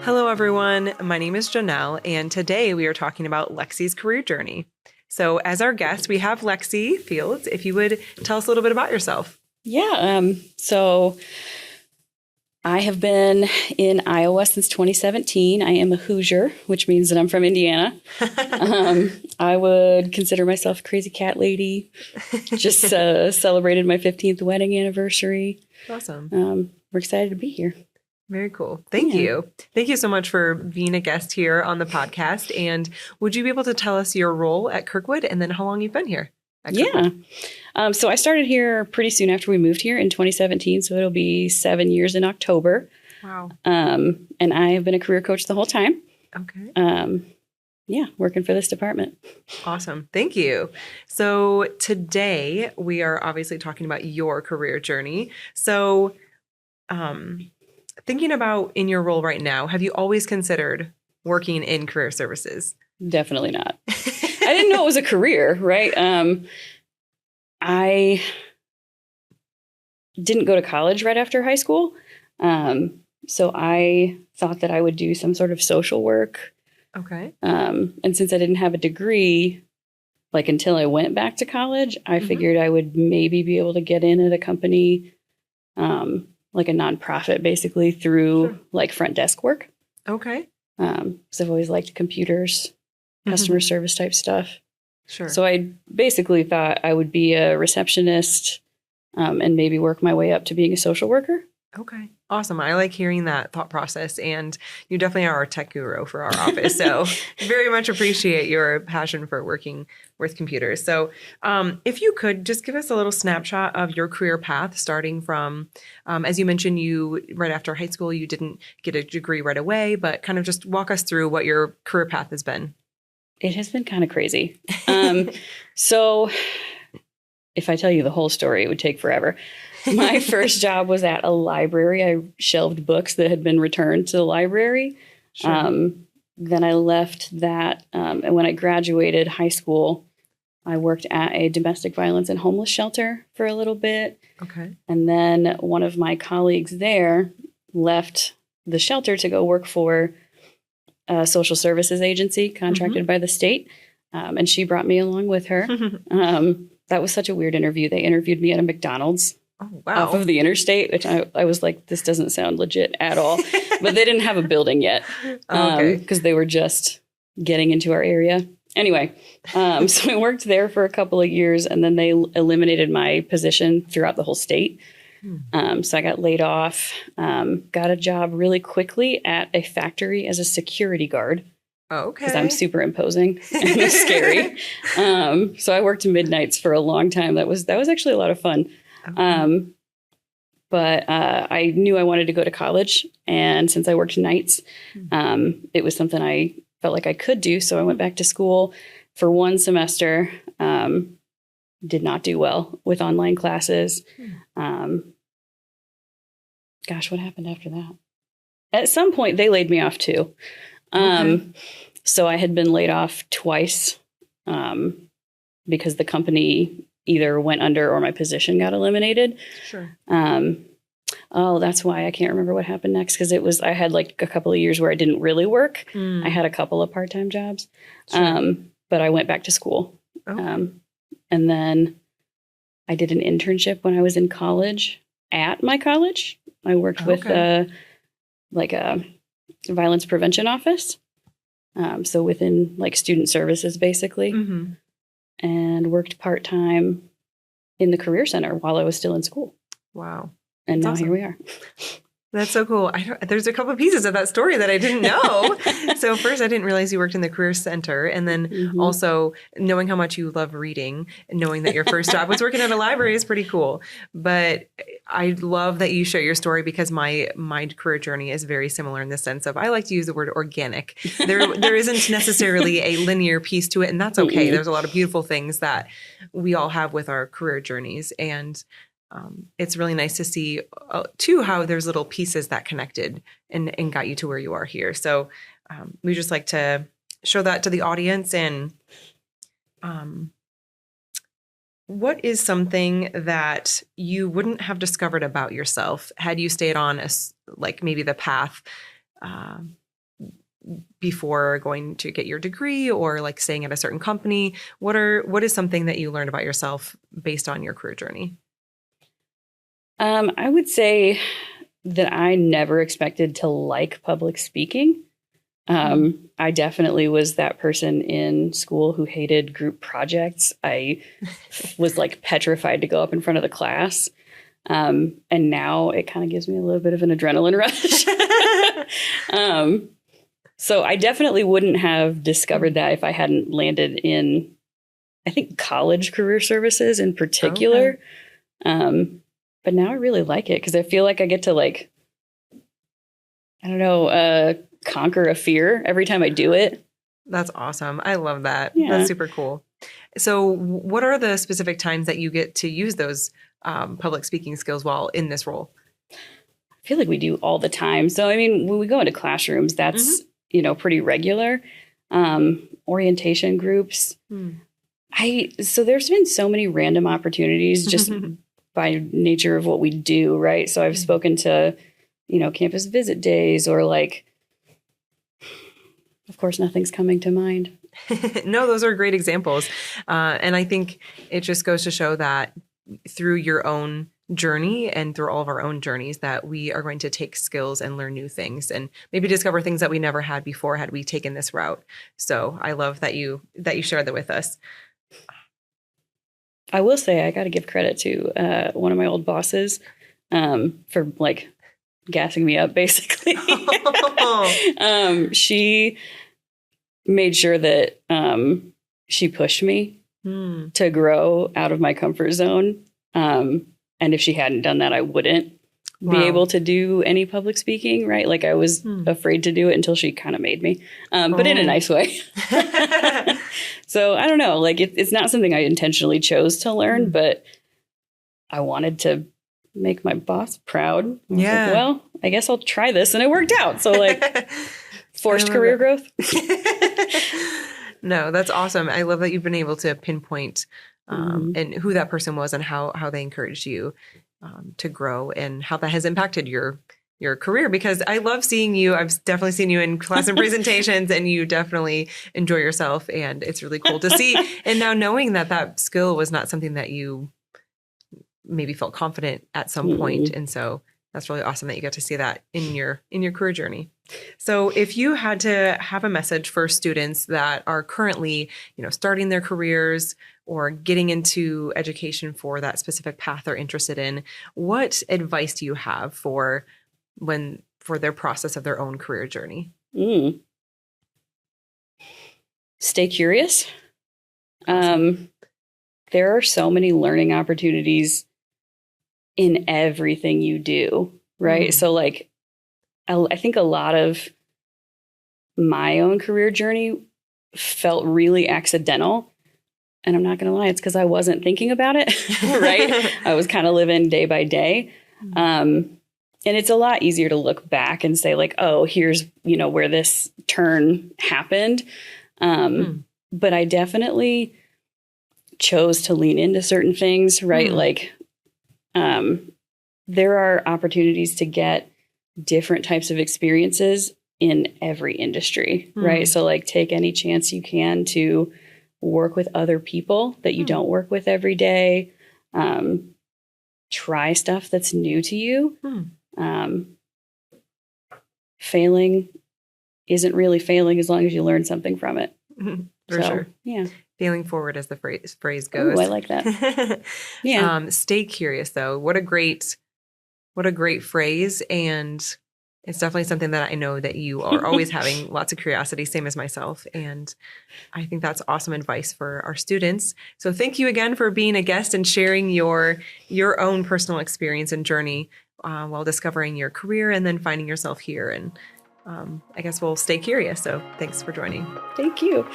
Hello, everyone. My name is Janelle, and today we are talking about Lexi's career journey. So, as our guest, we have Lexi Fields. If you would tell us a little bit about yourself. So I have been in Iowa since 2017. I am a Hoosier, which means that I'm from Indiana. I would consider myself a crazy cat lady. Just celebrated my 15th wedding anniversary. Awesome. We're excited to be here. Very cool. Thank you. Thank you so much for being a guest here on the podcast. And would you be able to tell us your role at Kirkwood and then how long you've been here? So I started here pretty soon after we moved here in 2017. So it'll be 7 years in October. Wow. And I have been a career coach the whole time. Okay. Working for this department. Awesome. Thank you. So today we are obviously talking about your career journey. So, thinking about in your role right now, have you always considered working in career services? Definitely not. I didn't know it was a career, right? I didn't go to college right after high school. So I thought that I would do some sort of social work. Okay. And since I didn't have a degree, like until I went back to college, I figured I would maybe be able to get in at a company, like a nonprofit, basically through like front desk work. Okay. Because I've always liked computers, customer service type stuff. Sure. So I basically thought I would be a receptionist and maybe work my way up to being a social worker. Okay. Awesome. I like hearing that thought process, and you definitely are our tech guru for our office. So very much appreciate your passion for working with computers. So if you could just give us a little snapshot of your career path, starting from, as you mentioned, you right after high school, you didn't get a degree right away, but kind of just walk us through what your career path has been. It has been kind of crazy. So if I tell you the whole story, it would take forever. My first job was at a library. I shelved books that had been returned to the library. Sure. Then I left that. And when I graduated high school, I worked at a domestic violence and homeless shelter for a little bit. Okay. And then one of my colleagues there left the shelter to go work for a social services agency contracted by the state. And she brought me along with her. That was such a weird interview. They interviewed me at a McDonald's. Oh, wow. Off of the interstate, which I was like, this doesn't sound legit at all. But they didn't have a building yet because they were just getting into our area. Anyway, so I worked there for a couple of years, and then they eliminated my position throughout the whole state. So I got laid off, got a job really quickly at a factory as a security guard. Okay. Because I'm super imposing and scary. So I worked midnights for a long time. That was actually a lot of fun. Okay. But I knew I wanted to go to college. And since I worked nights, it was something I felt like I could do. So I went back to school for one semester. Did not do well with online classes. Gosh, what happened after that? At some point, they laid me off too. So I had been laid off twice because the company either went under or my position got eliminated. Sure. That's why I can't remember what happened next, because I had like a couple of years where I didn't really work. I had a couple of part-time jobs, but I went back to school. Okay. And then I did an internship when I was in college at my college. I worked with a violence prevention office. So within like student services, basically. And worked part-time in the career center while I was still in school. Wow. And That's now awesome. Here we are. That's so cool. There's a couple of pieces of that story that I didn't know. So first, I didn't realize you worked in the career center. And then also knowing how much you love reading and knowing that your first job was working at a library is pretty cool. But I love that you share your story, because my career journey is very similar in the sense of, I like to use the word organic. There isn't necessarily a linear piece to it, and that's okay. There's a lot of beautiful things that we all have with our career journeys. And it's really nice to see, too, how there's little pieces that connected and got you to where you are here. So we just like to show that to the audience. And what is something that you wouldn't have discovered about yourself had you stayed on maybe the path before going to get your degree or like staying at a certain company? What is something that you learned about yourself based on your career journey? I would say that I never expected to like public speaking. I definitely was that person in school who hated group projects. I was like petrified to go up in front of the class. And now it kind of gives me a little bit of an adrenaline rush. So I definitely wouldn't have discovered that if I hadn't landed in, I think, college career services in particular. Okay. But now I really like it because I feel like I get to like, I don't know, conquer a fear every time I do it. That's awesome. I love that. Yeah. That's super cool. So what are the specific times that you get to use those public speaking skills while in this role? I feel like we do all the time. So, I mean, when we go into classrooms, that's, pretty regular. Orientation groups. So there's been so many random opportunities just by nature of what we do, right? So I've spoken to, campus visit days or like, of course, nothing's coming to mind. No, those are great examples. And I think it just goes to show that through your own journey and through all of our own journeys that we are going to take skills and learn new things and maybe discover things that we never had before had we taken this route. So I love that you shared that with us. I will say I got to give credit to one of my old bosses for like gassing me up, basically. She made sure that she pushed me to grow out of my comfort zone. And if she hadn't done that, I wouldn't be able to do any public speaking, right? Like I was afraid to do it until she kind of made me, but in a nice way. So I don't know, like it's not something I intentionally chose to learn, but I wanted to make my boss proud. I was like, well, I guess I'll try this. And it worked out. So like forced career growth. No, that's awesome. I love that you've been able to pinpoint and who that person was and how they encouraged you to grow and how that has impacted your career, because I love seeing you. I've definitely seen you in class and presentations and you definitely enjoy yourself, and it's really cool to see. And now knowing that skill was not something that you maybe felt confident at some point. And so that's really awesome that you get to see that in your career journey. So if you had to have a message for students that are currently, starting their careers or getting into education for that specific path they're interested in, what advice do you have for their process of their own career journey? Stay curious. Awesome. There are so many learning opportunities in everything you do, right? So like, I think a lot of my own career journey felt really accidental. And I'm not going to lie, it's because I wasn't thinking about it, right? I was kind of living day by day. And it's a lot easier to look back and say like, oh, here's, where this turn happened. But I definitely chose to lean into certain things, right? Like, there are opportunities to get different types of experiences in every industry, right? So like take any chance you can to work with other people that you don't work with every day. Try stuff that's new to you. Failing isn't really failing as long as you learn something from it. For sure. Yeah. Failing forward, as the phrase goes. Ooh, I like that. Yeah. Stay curious, though. What a great phrase. And it's definitely something that I know that you are always having lots of curiosity, same as myself. And I think that's awesome advice for our students. So thank you again for being a guest and sharing your own personal experience and journey while discovering your career and then finding yourself here. And I guess we'll stay curious. So thanks for joining. Thank you.